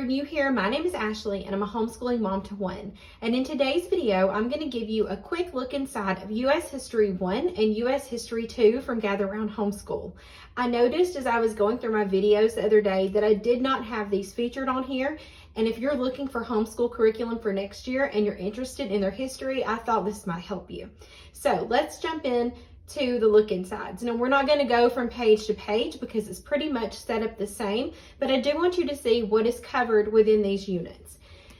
you're new here, my name is Ashley and I'm a homeschooling mom to one. And in today's video, I'm going to give you a quick look inside of U.S. History 1 and U.S. History 2 from Gather Round Homeschool. I noticed as I was going through my videos the other day that I did not have these featured on here. And if you're looking for homeschool curriculum for next year and you're interested in their history, I thought this might help you. So let's jump in to the look insides. Now, we're not going to go from page to page because it's pretty much set up the same, but I do want you to see what is covered within these units.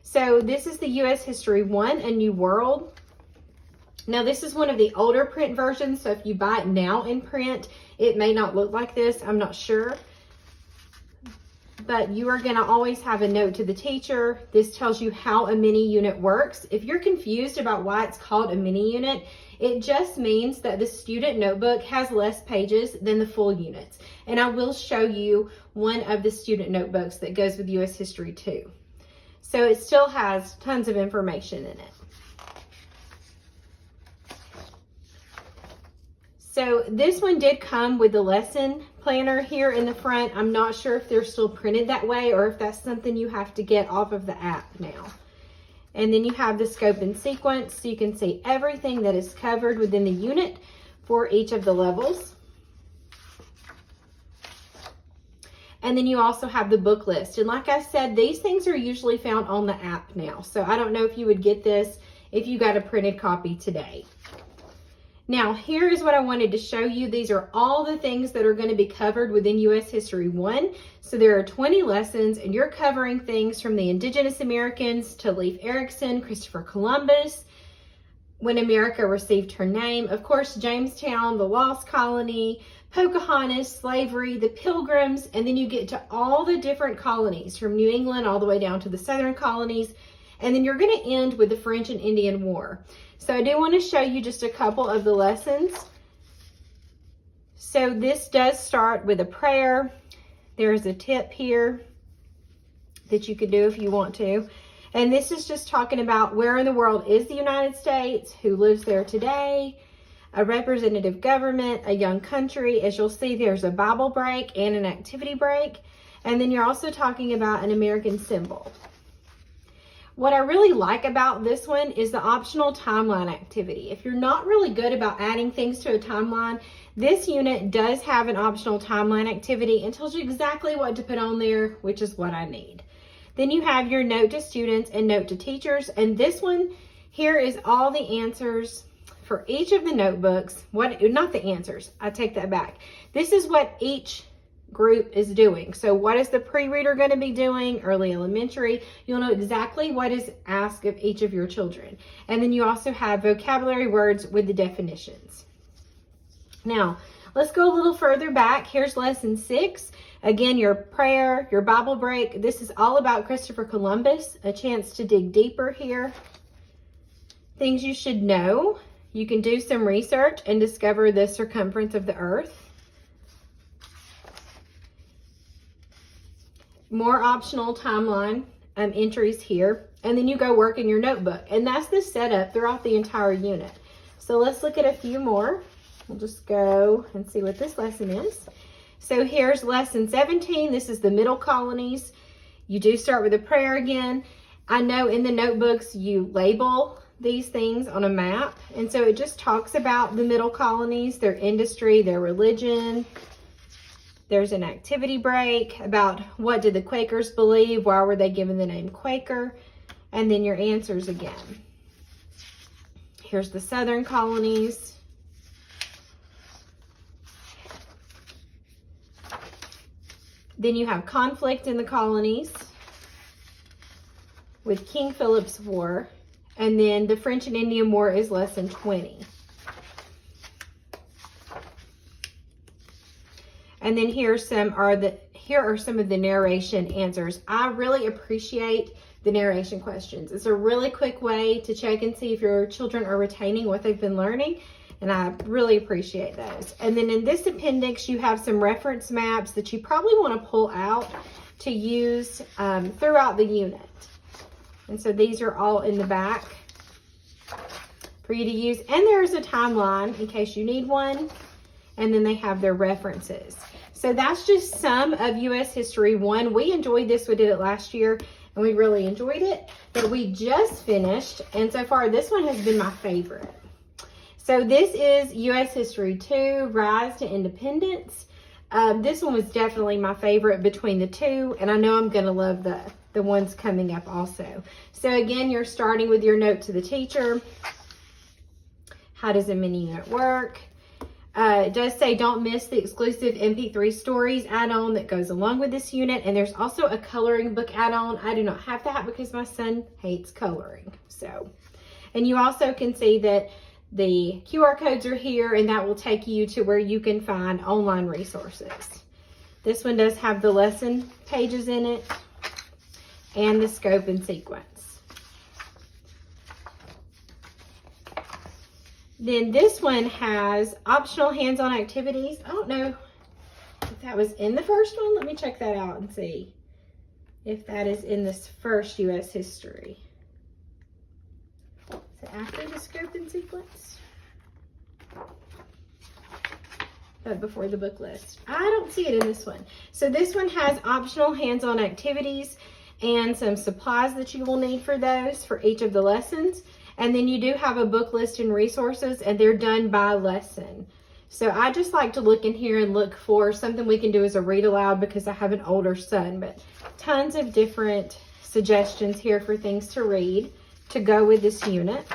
So this is the U.S. History 1, A New World. Now, this is one of the older print versions, so if you buy it now in print, it may not look like this. I'm not sure. But you are going to always have a note to the teacher. This tells you how a mini unit works. If you're confused about why it's called a mini unit, it just means that the student notebook has less pages than the full units. And I will show you one of the student notebooks that goes with U.S. History 2. So it still has tons of information in it. So this one did come with the lesson planner here in the front. I'm not sure if they're still printed that way or if that's something you have to get off of the app now. And then you have the scope and sequence, so you can see everything that is covered within the unit for each of the levels. And then you also have the book list. And like I said, these things are usually found on the app now. So I don't know if you would get this if you got a printed copy today. Now, here is what I wanted to show you. These are all the things that are going to be covered within U.S. History 1. So there are 20 lessons, and you're covering things from the Indigenous Americans to Leif Erikson, Christopher Columbus, when America received her name, of course, Jamestown, the Lost Colony, Pocahontas, slavery, the Pilgrims, and then you get to all the different colonies from New England all the way down to the Southern colonies. And then you're going to end with the French and Indian War. So I do want to show you just a couple of the lessons. So this does start with a prayer. There's a tip here that you could do if you want to. And this is just talking about where in the world is the United States, who lives there today, a representative government, a young country. As you'll see, there's a Bible break and an activity break. And then you're also talking about an American symbol. What I really like about this one is the optional timeline activity. If you're not really good about adding things to a timeline, this unit does have an optional timeline activity and tells you exactly what to put on there, which is what I need. Then you have your note to students and note to teachers. And this one here is all the answers for each of the notebooks. Not the answers, I take that back. This is what each group is doing. So what is the pre-reader going to be doing? Early elementary. You'll know exactly what is asked of each of your children. And then you also have vocabulary words with the definitions. Now, let's go a little further back. Here's lesson 6. Again, your prayer, your Bible break. This is all about Christopher Columbus. A chance to dig deeper here. Things you should know. You can do some research and discover the circumference of the earth. More optional timeline entries here, and then you go work in your notebook. And that's the setup throughout the entire unit. So let's look at a few more. We'll just go and see what this lesson is. So here's lesson 17. This is the middle colonies. You do start with a prayer again. I know in the notebooks you label these things on a map, and so it just talks about the middle colonies, their industry, their religion. There's an activity break about what did the Quakers believe, why were they given the name Quaker, and then your answers again. Here's the southern colonies. Then you have conflict in the colonies with King Philip's War, and then the French and Indian War is lesson 20. And then here are some of the narration answers. I really appreciate the narration questions. It's a really quick way to check and see if your children are retaining what they've been learning, and I really appreciate those. And then in this appendix, you have some reference maps that you probably want to pull out to use throughout the unit. And so these are all in the back for you to use. And there's a timeline in case you need one. And then they have their references. So that's just some of U.S. History 1. We enjoyed this. We did it last year, and we really enjoyed it. But we just finished, and so far this one has been my favorite. So this is U.S. History 2, Rise to Independence. This one was definitely my favorite between the two, and I know I'm going to love the ones coming up also. So again, you're starting with your note to the teacher. How does a mini unit work? It does say don't miss the exclusive MP3 stories add-on that goes along with this unit, and there's also a coloring book add-on. I do not have that because my son hates coloring. So, and you also can see that the QR codes are here, and that will take you to where you can find online resources. This one does have the lesson pages in it and the scope and sequence. Then this one has optional hands-on activities. I don't know if that was in the first one. Let me check that out and see if that is in this first U.S. History. After the scope and sequence, but before the book list. I don't see it in this one. So this one has optional hands-on activities and some supplies that you will need for those for each of the lessons. And then you do have a book list and resources, and they're done by lesson. So I just like to look in here and look for something we can do as a read aloud because I have an older son, but tons of different suggestions here for things to read to go with this unit.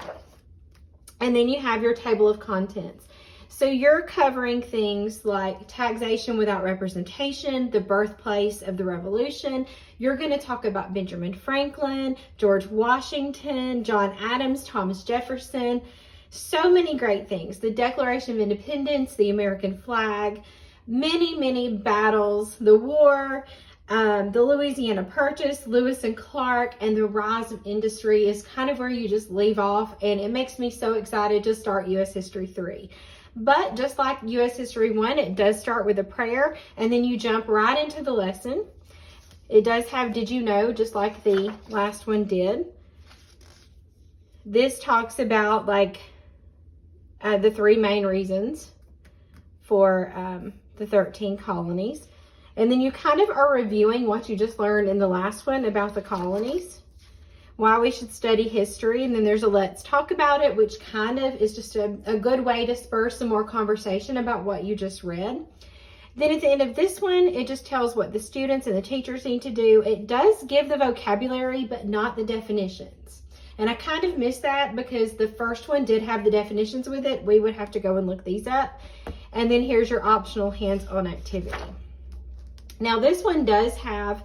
And then you have your table of contents. So you're covering things like taxation without representation, the birthplace of the Revolution. You're going to talk about Benjamin Franklin, George Washington, John Adams, Thomas Jefferson. So many great things. The Declaration of Independence, the American flag, many, many battles, the war, the Louisiana Purchase, Lewis and Clark, and the rise of industry is kind of where you just leave off, and it makes me so excited to start U.S. History 3. But just like U.S. History 1, it does start with a prayer, and then you jump right into the lesson. It does have Did You Know, just like the last one did. This talks about like the 3 main reasons for the 13 colonies. And then you kind of are reviewing what you just learned in the last one about the colonies, why we should study history. And then there's a let's talk about it, which kind of is just a good way to spur some more conversation about what you just read. Then at the end of this one, it just tells what the students and the teachers need to do. It does give the vocabulary, but not the definitions. And I kind of miss that because the first one did have the definitions with it. We would have to go and look these up. And then here's your optional hands-on activity. Now this one does have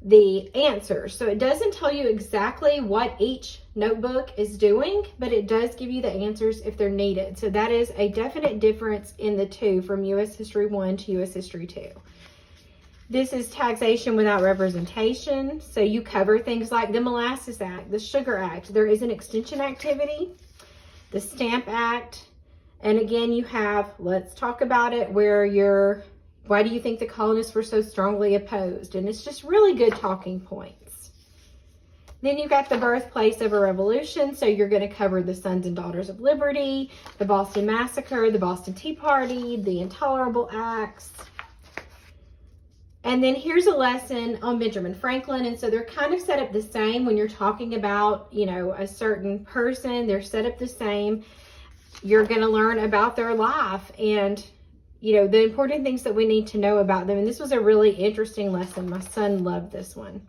the answers. So it doesn't tell you exactly what each notebook is doing, but it does give you the answers if they're needed. So that is a definite difference in the two from U.S. History 1 to U.S. History 2. This is taxation without representation. So you cover things like the Molasses Act, the Sugar Act. There is an extension activity, the Stamp Act. And again, you have let's talk about it, where why do you think the colonists were so strongly opposed? And it's just really good talking points. Then you've got the birthplace of a revolution. So you're going to cover the Sons and Daughters of Liberty, the Boston Massacre, the Boston Tea Party, the Intolerable Acts. And then here's a lesson on Benjamin Franklin. And so they're kind of set up the same when you're talking about, a certain person. They're set up the same. You're going to learn about their life and the important things that we need to know about them. And this was a really interesting lesson. My son loved this one.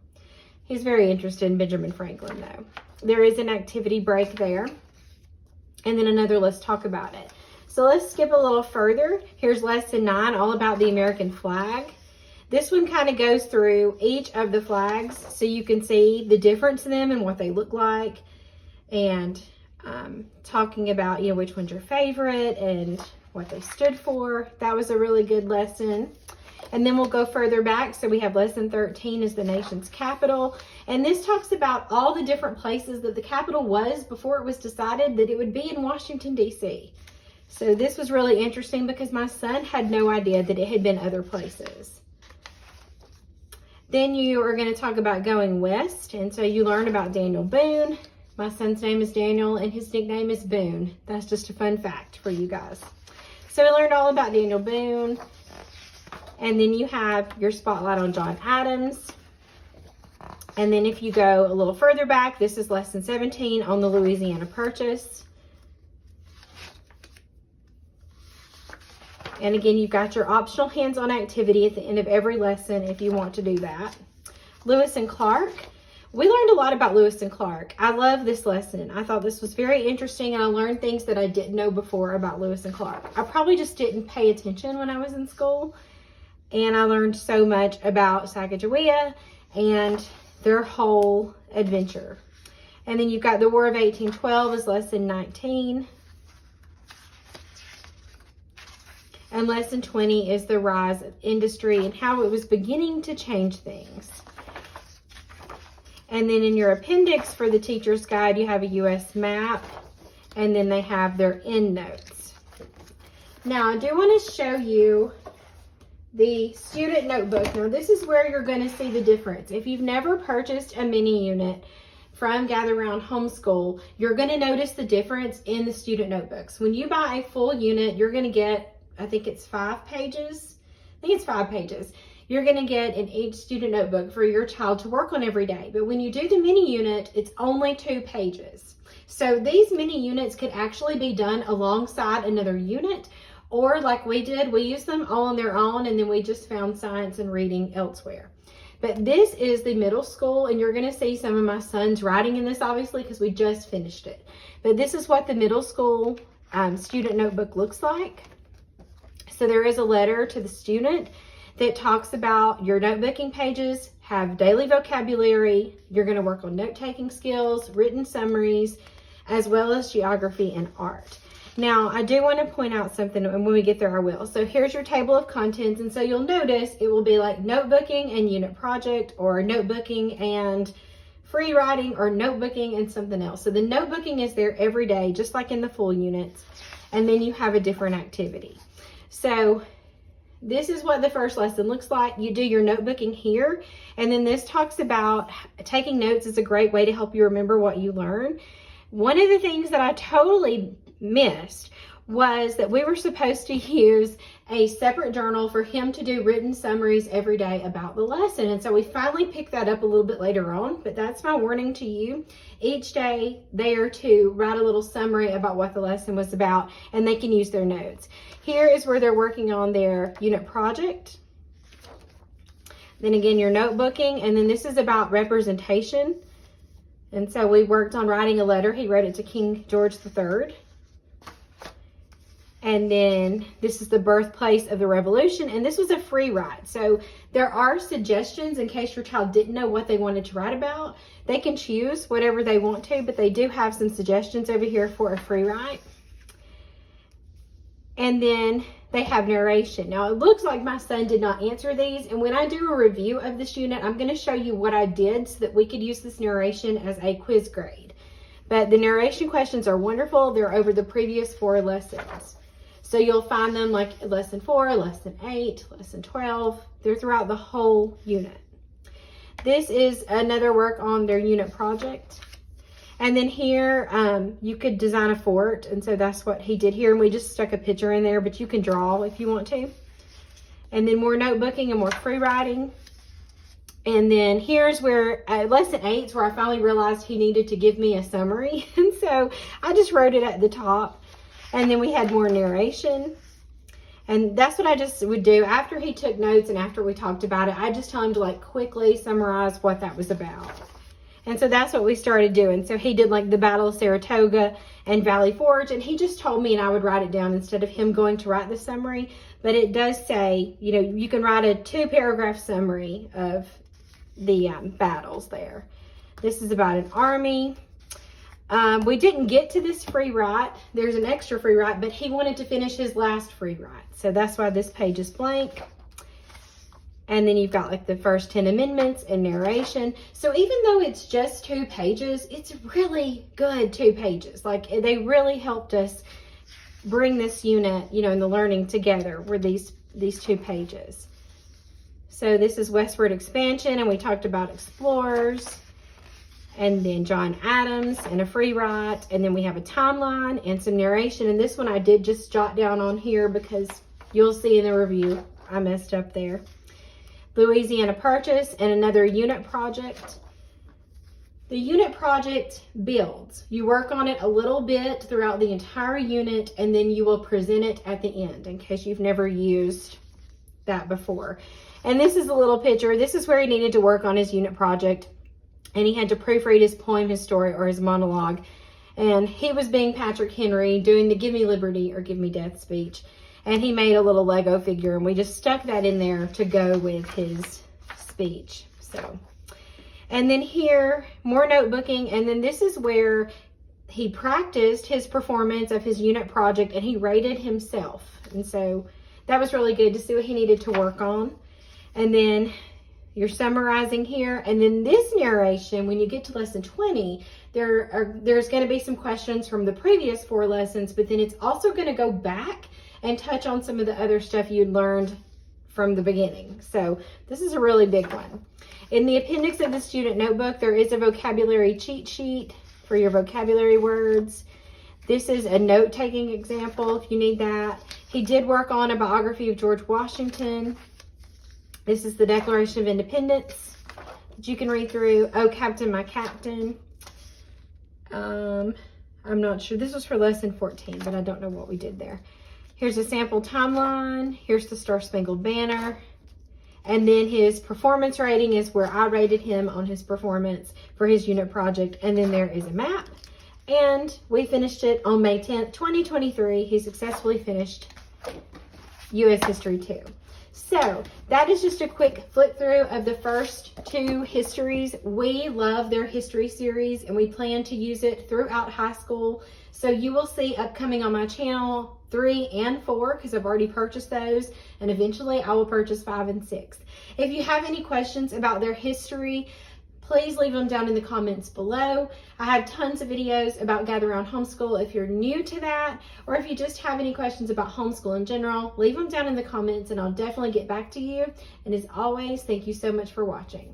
He's very interested in Benjamin Franklin, though. There is an activity break there. And then another, let's talk about it. So let's skip a little further. Here's lesson 9, all about the American flag. This one kind of goes through each of the flags so you can see the difference in them and what they look like. And talking about, which one's your favorite and what they stood for. That was a really good lesson. And then we'll go further back. So we have lesson 13 is the nation's capital. And this talks about all the different places that the capital was before it was decided that it would be in Washington, D.C. So this was really interesting because my son had no idea that it had been other places. Then you are going to talk about going west. And so you learn about Daniel Boone. My son's name is Daniel and his nickname is Boone. That's just a fun fact for you guys. So we learned all about Daniel Boone. And then you have your spotlight on John Adams. And then if you go a little further back, this is lesson 17 on the Louisiana Purchase. And again, you've got your optional hands-on activity at the end of every lesson if you want to do that. Lewis and Clark. We learned a lot about Lewis and Clark. I love this lesson. I thought this was very interesting, and I learned things that I didn't know before about Lewis and Clark. I probably just didn't pay attention when I was in school, and I learned so much about Sacagawea and their whole adventure. And then you've got the War of 1812 is lesson 19. And lesson 20 is the rise of industry and how it was beginning to change things. And then in your appendix for the teacher's guide, you have a U.S. map, and then they have their end notes. Now, I do want to show you the student notebook. Now, this is where you're going to see the difference. If you've never purchased a mini unit from Gather Round Homeschool, you're going to notice the difference in the student notebooks. When you buy a full unit, you're going to get, I think it's 5 pages. I think it's 5 pages. You're going to get in each student notebook for your child to work on every day. But when you do the mini unit, it's only 2 pages. So these mini units could actually be done alongside another unit, or like we did, we used them all on their own, and then we just found science and reading elsewhere. But this is the middle school, and you're going to see some of my son's writing in this, obviously, because we just finished it. But this is what the middle school student notebook looks like. So there is a letter to the student that talks about your notebooking pages have daily vocabulary. You're going to work on note-taking skills, written summaries, as well as geography and art. Now, I do want to point out something, and when we get there, I will. So here's your table of contents, and so you'll notice it will be like notebooking and unit project, or notebooking and free writing, or notebooking and something else. So the notebooking is there every day, just like in the full units, and then you have a different activity. So this is what the first lesson looks like. You do your notebooking here, and then this talks about taking notes is a great way to help you remember what you learn. One of the things that I totally missed was that we were supposed to use a separate journal for him to do written summaries every day about the lesson. And so we finally picked that up a little bit later on, but that's my warning to you. Each day they are to write a little summary about what the lesson was about, and they can use their notes. Here is where they're working on their unit project. Then again, your notebooking, and then this is about representation. And so we worked on writing a letter. He wrote it to King George III. And then this is the birthplace of the revolution, and this was a free write. So there are suggestions in case your child didn't know what they wanted to write about. They can choose whatever they want to, but they do have some suggestions over here for a free write. And then they have narration. Now, it looks like my son did not answer these, and when I do a review of this unit, I'm going to show you what I did so that we could use this narration as a quiz grade. But the narration questions are wonderful. They're over the previous 4 lessons. So you'll find them like lesson 4, lesson 8, lesson 12. They're throughout the whole unit. This is another work on their unit project. And then here, you could design a fort. And so that's what he did here. And we just stuck a picture in there, but you can draw if you want to. And then more notebooking and more free writing. And then here's where, lesson 8 is where I finally realized he needed to give me a summary. And so I just wrote it at the top. And then we had more narration. And that's what I just would do after he took notes and after we talked about it. I just tell him to like quickly summarize what that was about. And so that's what we started doing. So he did like the Battle of Saratoga and Valley Forge, and he just told me and I would write it down instead of him going to write the summary. But it does say, you know, you can write a 2-paragraph summary of the battles there. This is about an army. We didn't get to this free write. There's an extra free write, but he wanted to finish his last free write. So that's why this page is blank. And then you've got like the first 10 amendments and narration. So even though it's just 2 pages, it's really good 2 pages. Like they really helped us bring this unit, you know, and the learning together were these 2 pages. So this is westward expansion, and we talked about explorers. And then John Adams and a free write. And then we have a timeline and some narration. And this one I did just jot down on here because you'll see in the review I messed up there. Louisiana Purchase and another unit project. The unit project builds. You work on it a little bit throughout the entire unit, and then you will present it at the end in case you've never used that before. And this is a little picture. This is where he needed to work on his unit project, and he had to proofread his poem, his story, or his monologue. And he was being Patrick Henry, doing the give me liberty or give me death speech. And he made a little Lego figure, and we just stuck that in there to go with his speech. So, and then here, more notebooking, and then this is where he practiced his performance of his unit project, and he rated himself. And so that was really good to see what he needed to work on. And then you're summarizing here, and then this narration, when you get to lesson 20, there's going to be some questions from the previous 4 lessons, but then it's also going to go back and touch on some of the other stuff you'd learned from the beginning. So this is a really big one. In the appendix of the student notebook, there is a vocabulary cheat sheet for your vocabulary words. This is a note-taking example if you need that. He did work on a biography of George Washington. This is the Declaration of Independence that you can read through. Oh, Captain, my Captain. I'm not sure. This was for lesson 14, but I don't know what we did there. Here's a sample timeline. Here's the Star Spangled Banner. And then his performance rating is where I rated him on his performance for his unit project. And then there is a map. And we finished it on May 10th, 2023. He successfully finished U.S. History 2. So that is just a quick flip through of the first 2 histories. We love their history series, and we plan to use it throughout high school. So you will see upcoming on my channel 3 and 4, because I've already purchased those, and eventually I will purchase 5 and 6. If you have any questions about their history, please leave them down in the comments below. I have tons of videos about Gather Round Homeschool if you're new to that, or if you just have any questions about homeschool in general, leave them down in the comments and I'll definitely get back to you. And as always, thank you so much for watching.